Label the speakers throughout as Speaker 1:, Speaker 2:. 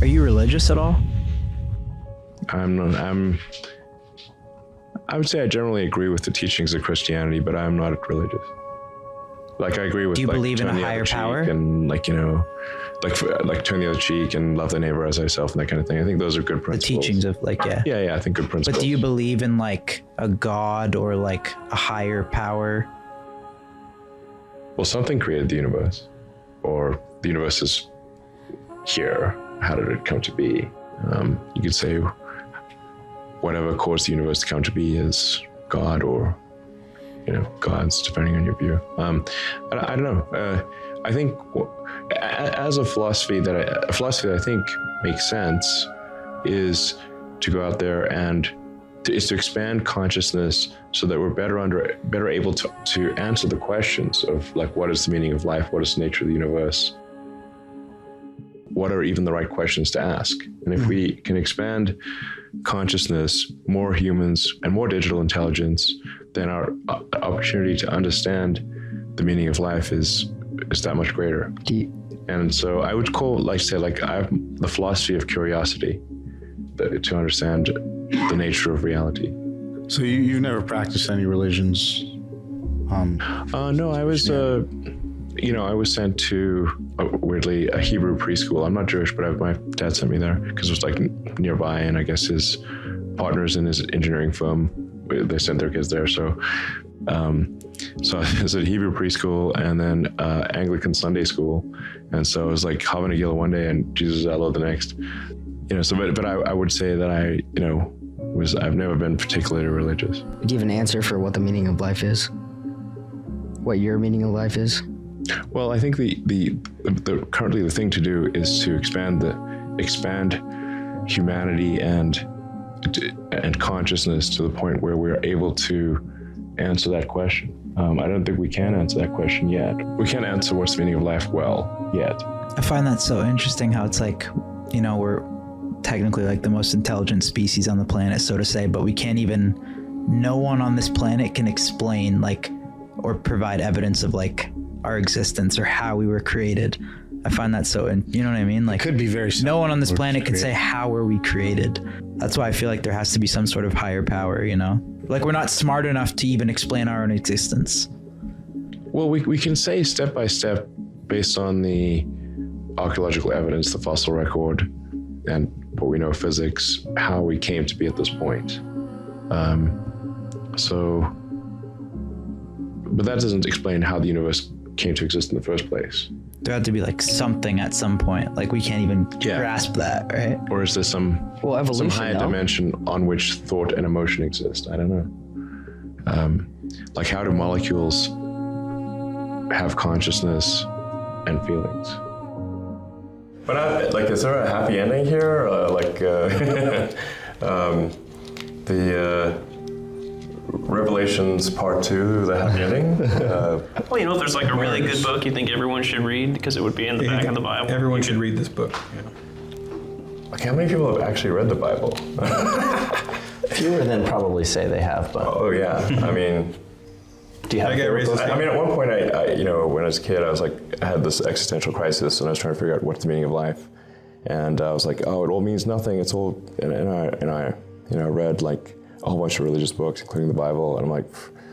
Speaker 1: Are you religious at all?
Speaker 2: I would say I generally agree with the teachings of Christianity, but I'm not religious. Like I agree with.
Speaker 1: Do you believe in a higher power?
Speaker 2: And like turn the other cheek and love the neighbor as thyself and that kind of thing. I think those are good principles.
Speaker 1: The teachings of
Speaker 2: Yeah, I think good principles.
Speaker 1: But do you believe in like a god or like a higher power?
Speaker 2: Well, something created the universe, or the universe is here. How did it come to be? You could say whatever caused the universe to come to be is God, or gods, depending on your view. I don't know. I think as a philosophy that I think makes sense is to go out there and to expand consciousness so that we're better able to answer the questions of like, what is the meaning of life? What is the nature of the universe? What are even the right questions to ask? And if we can expand consciousness, more humans and more digital intelligence, then our opportunity to understand the meaning of life is that much greater. And so I would I have the philosophy of curiosity to understand the nature of reality.
Speaker 3: So you've never practiced any religions?
Speaker 2: No, I was, I was sent to, weirdly, a Hebrew preschool. I'm not Jewish, but my dad sent me there because it was like nearby, and I guess his partners in his engineering firm, they sent their kids there. So I was at Hebrew preschool and then Anglican Sunday school. And so it was like Havana Gila one day and Jesus Alo the next. But I would say that I've never been particularly religious.
Speaker 4: Do you have an answer for what the meaning of life is? What your meaning of life is?
Speaker 2: Well, I think currently the thing to do is to expand humanity and consciousness to the point where we're able to answer that question. I don't think we can answer that question yet. We can't answer what's the meaning of life well yet.
Speaker 1: I find that so interesting how it's like, we're technically like the most intelligent species on the planet, so to say, but no one on this planet can explain or provide evidence of our existence or how we were created. I find that you know what I mean?
Speaker 3: It could be very simple.
Speaker 1: No one on this planet can say how were we created. That's why I feel like there has to be some sort of higher power, we're not smart enough to even explain our own existence.
Speaker 2: Well, we can say step by step based on the archaeological evidence, the fossil record, and what we know of physics, how we came to be at this point. But that doesn't explain how the universe came to exist in the first place.
Speaker 1: There had to be something at some point. We can't even grasp that, right?
Speaker 2: Or is there some higher dimension on which thought and emotion exist? I don't know. How do molecules have consciousness and feelings?
Speaker 5: But is there a happy ending here? Revelations Part 2, the happy ending?
Speaker 6: Well, if there's a really good book you think everyone should read because it would be in the back of the Bible.
Speaker 7: Everyone should read this book.
Speaker 5: Yeah. How many people have actually read the Bible?
Speaker 8: Fewer than probably say they have, but...
Speaker 5: Oh, yeah. I mean...
Speaker 8: Do you have
Speaker 5: at one point, I when I was a kid, I had this existential crisis, and I was trying to figure out what's the meaning of life. And I was like, oh, it all means nothing. It's all... And I read, a whole bunch of religious books, including the Bible, and I'm like,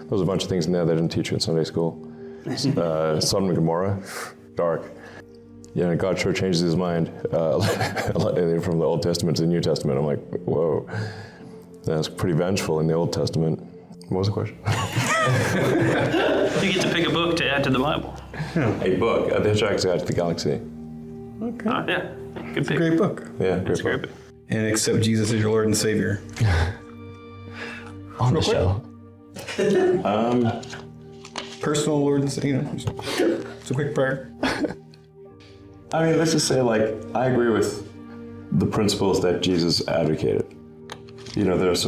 Speaker 5: there's a bunch of things in there they didn't teach you in Sunday school. Sodom and Gomorrah, dark. God sure changes his mind a lot from the Old Testament to the New Testament. I'm like, whoa, that's pretty vengeful in the Old Testament. What was the question?
Speaker 6: You get to pick a book to add to the Bible.
Speaker 5: Yeah. A book, The Hitchhiker's Guide to the Galaxy.
Speaker 7: Okay.
Speaker 6: Yeah, good
Speaker 7: it's
Speaker 6: pick.
Speaker 7: A great book.
Speaker 5: Yeah,
Speaker 6: it's a great book.
Speaker 7: And accept Jesus as your Lord and Savior.
Speaker 8: On the show.
Speaker 7: Personal Lord and Savior. It's a quick prayer.
Speaker 5: I mean, let's just say, I agree with the principles that Jesus advocated. There's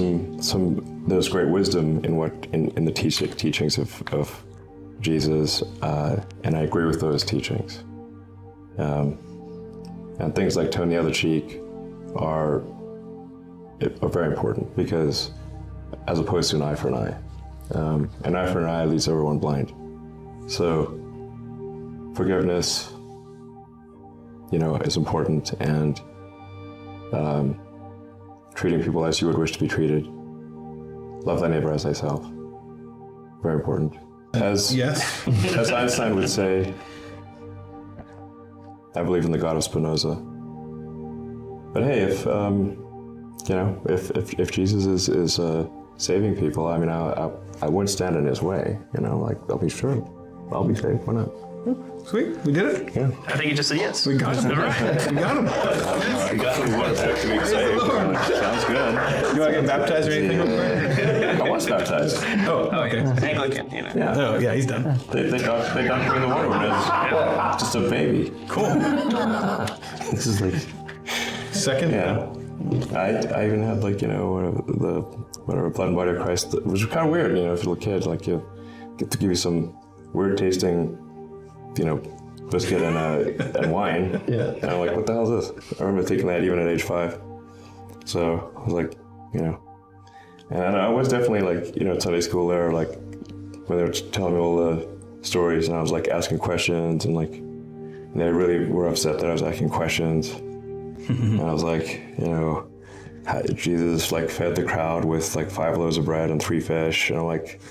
Speaker 5: great wisdom in the teachings of Jesus, and I agree with those teachings. And things like turn the other cheek are very important because, as opposed to an eye for an eye leaves everyone blind. So, forgiveness, is important, and treating people as you would wish to be treated, love thy neighbor as thyself. Very important. As Einstein would say, I believe in the God of Spinoza. But hey, if Jesus is saving people, I mean, I wouldn't stand in his way. I'll be sure, I'll be saved. Why not?
Speaker 7: Sweet, we did it.
Speaker 5: Yeah.
Speaker 6: I think you just said yes.
Speaker 7: We got him.
Speaker 6: All right.
Speaker 7: We got him.
Speaker 2: You got to be saved. Sounds good.
Speaker 7: You want to get baptized or anything?
Speaker 2: I was baptized.
Speaker 7: Oh, okay.
Speaker 6: Anglican,
Speaker 2: Yeah.
Speaker 7: Oh, yeah, he's done.
Speaker 2: They dunked me in the water when I was just a baby.
Speaker 7: Cool.
Speaker 5: This is like,
Speaker 7: Second?
Speaker 5: yeah. I even had whatever blood and body of Christ, which was kind of weird, if you're a little kid, you get to give you some weird tasting, biscuit and wine. Yeah. And I'm like, what the hell is this? I remember thinking that even at age 5. So I was like, and I was definitely at Sunday school there, when they were telling me all the stories, and I was asking questions, and they really were upset that I was asking questions. And I was like, how Jesus fed the crowd with 5 loaves of bread and 3 fish, and I'm like,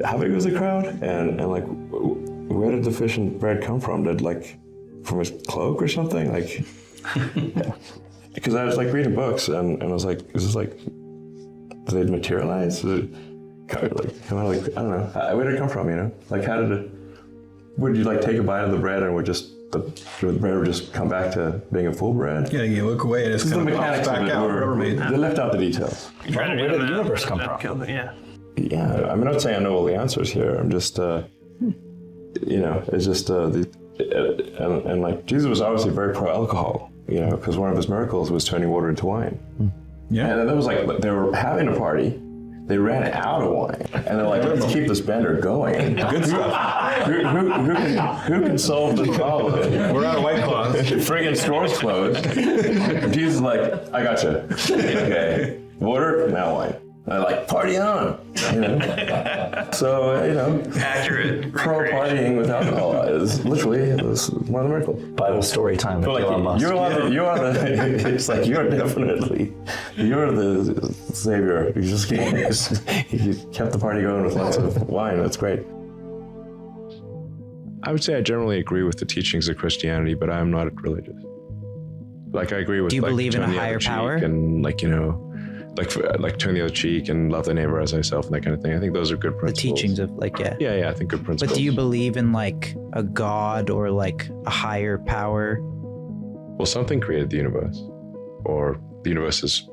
Speaker 5: how big was the crowd? And where did the fish and bread come from? Did from his cloak or something? Because I was reading books, and I was like, is this did they materialize? Did it come out I don't know. Where did it come from? How did it? Would you take a bite of the bread and the bread would just come back to being a full bread?
Speaker 7: Yeah, you look away and it's kind of pops back out.
Speaker 5: They left out the details.
Speaker 8: Where did the universe come from?
Speaker 6: Yeah.
Speaker 5: Yeah, I'm not saying I know all the answers here. I'm just, it's just Jesus was obviously very pro alcohol, because one of his miracles was turning water into wine.
Speaker 7: Yeah.
Speaker 5: And then it was they were having a party. They ran out of wine, and they're like, "Let's keep this bender going."
Speaker 7: Good stuff.
Speaker 5: Who can solve this problem?
Speaker 7: We're out of White Claws.
Speaker 5: Friggin' store's closed. Jesus is like, "I gotcha." Okay, water, now wine. And they're party on. So
Speaker 6: Accurate.
Speaker 5: pro partying with alcohol is literally one of the miracles.
Speaker 8: Bible story time with
Speaker 5: But
Speaker 8: Elon Musk.
Speaker 5: you are the. It's you're the savior. You kept the party going with lots of wine. That's great. I would say I generally agree with the teachings of Christianity, but I am not religious. I agree with.
Speaker 1: Do you believe in a
Speaker 5: turn the
Speaker 1: higher
Speaker 5: other cheek
Speaker 1: power?
Speaker 5: And turn the other cheek and love thy neighbor as thyself and that kind of thing. I think those are good
Speaker 1: The
Speaker 5: principles.
Speaker 1: teachings of
Speaker 5: Yeah, I think good principles.
Speaker 1: But do you believe in a god or a higher power?
Speaker 5: Well, something created the universe, or the universe is,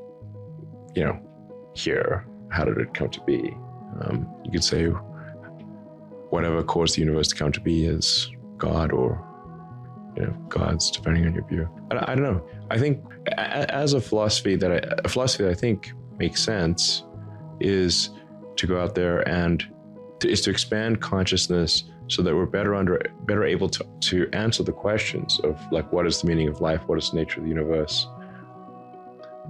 Speaker 5: here. How did it come to be? You could say whatever caused the universe to come to be is God, or gods, depending on your view. I don't know. I think as a philosophy that I think makes sense is to go out there and to expand consciousness so that we're better able to answer the questions of what is the meaning of life, what is the nature of the universe,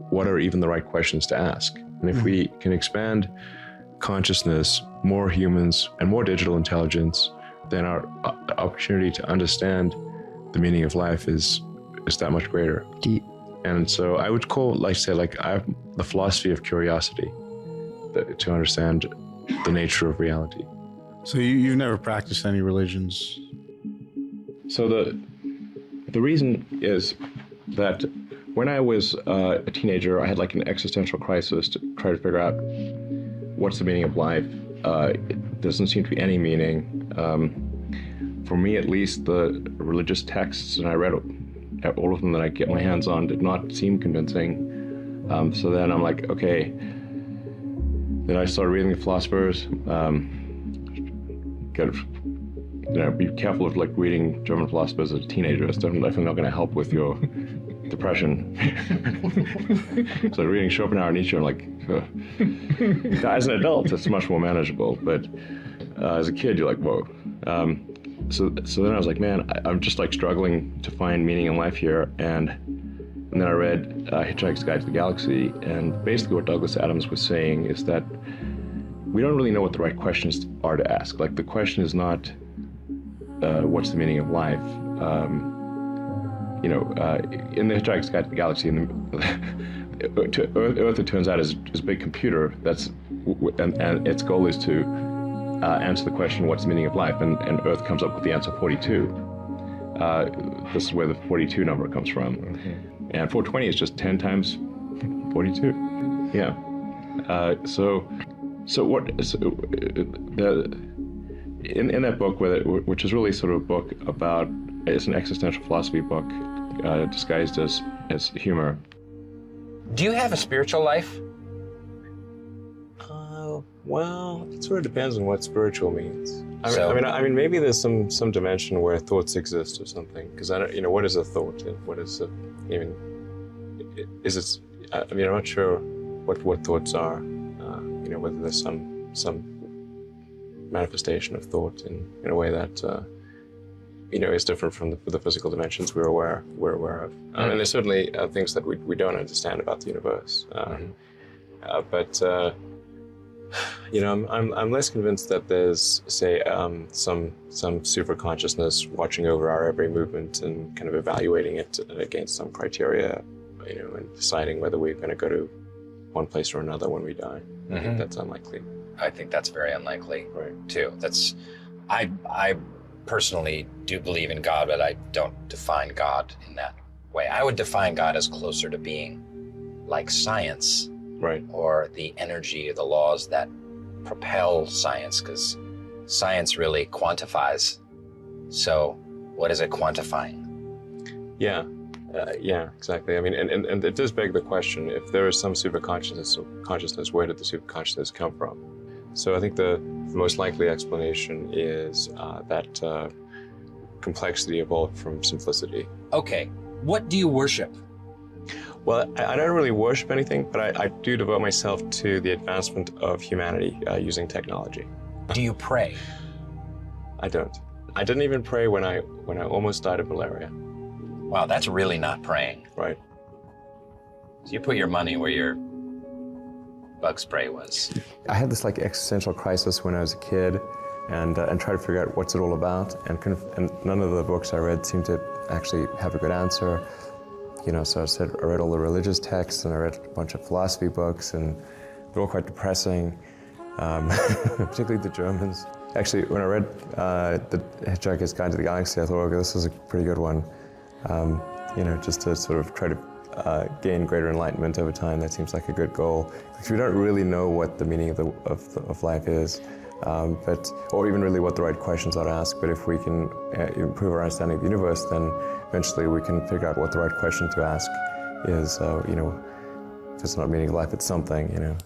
Speaker 5: what are even the right questions to ask. And if we can expand consciousness, more humans and more digital intelligence, then our opportunity to understand the meaning of life is that much greater. And so I would call, I have the philosophy of curiosity to understand the nature of reality.
Speaker 3: So you've never practiced any religions?
Speaker 5: So the reason is that when I was a teenager, I had an existential crisis to try to figure out what's the meaning of life. It doesn't seem to be any meaning. For me, at least, the religious texts, and I read all of them that I get my hands on, did not seem convincing. So then I'm like, okay. Then I started reading the philosophers. Be careful of reading German philosophers as a teenager. It's definitely not going to help with your depression. So reading Schopenhauer and Nietzsche, as an adult, it's much more manageable. But as a kid, you're like, whoa. So then I was like, man, I'm just struggling to find meaning in life here. And then I read Hitchhiker's Guide to the Galaxy, and basically what Douglas Adams was saying is that we don't really know what the right questions are to ask. The question is not what's the meaning of life.
Speaker 2: in the Hitchhiker's Guide to the Galaxy, Earth, it turns out, is a big computer. And its goal is to answer the question, what's the meaning of life? And Earth comes up with the answer 42. This is where the 42 number comes from. And 420 is just 10 times 42. Yeah. In that book, which is really sort of a book about, it's an existential philosophy book disguised as humor.
Speaker 9: Do you have a spiritual life?
Speaker 5: Well, it sort of depends on what spiritual means.
Speaker 9: So-
Speaker 5: I mean, maybe there's some dimension where thoughts exist or something. Because I don't, what is a thought? What is a, is it? I'm not sure what thoughts are. Whether there's some manifestation of thought in a way that is different from the physical dimensions we're aware of. And there's certainly things that we don't understand about the universe. But I'm less convinced that there's, say, some super consciousness watching over our every movement and kind of evaluating it against some criteria, and deciding whether we're going to go to one place or another when we die. I think that's unlikely.
Speaker 9: I think that's very unlikely,
Speaker 5: Right.
Speaker 9: too. I personally do believe in God, but I don't define God in that way. I would define God as closer to being like science,
Speaker 5: Right.
Speaker 9: or the energy, the laws that propel science, because science really quantifies. So what is it quantifying?
Speaker 5: Yeah. Yeah, exactly. I mean, and it does beg the question, if there is some super consciousness, where did the super consciousness come from? So I think the most likely explanation is that complexity evolved from simplicity.
Speaker 9: Okay, what do you worship?
Speaker 5: Well, I don't really worship anything, but I do devote myself to the advancement of humanity using technology.
Speaker 9: Do you pray?
Speaker 5: I don't. I didn't even pray when I almost died of malaria.
Speaker 9: Wow, that's really not praying.
Speaker 5: Right.
Speaker 9: So you put your money where your bug spray was.
Speaker 5: I had this existential crisis when I was a kid, and tried to figure out what's it all about, and none of the books I read seemed to actually have a good answer. So I read all the religious texts, and I read a bunch of philosophy books, and they're all quite depressing, particularly the Germans. Actually, when I read The Hitchhiker's Guide to the Galaxy, I thought, okay, this is a pretty good one. Just to sort of try to gain greater enlightenment over time. That seems like a good goal. Because we don't really know what the meaning of life is, or even really what the right questions are to ask. But if we can improve our understanding of the universe, then eventually we can figure out what the right question to ask is. If it's not meaning of life, it's something.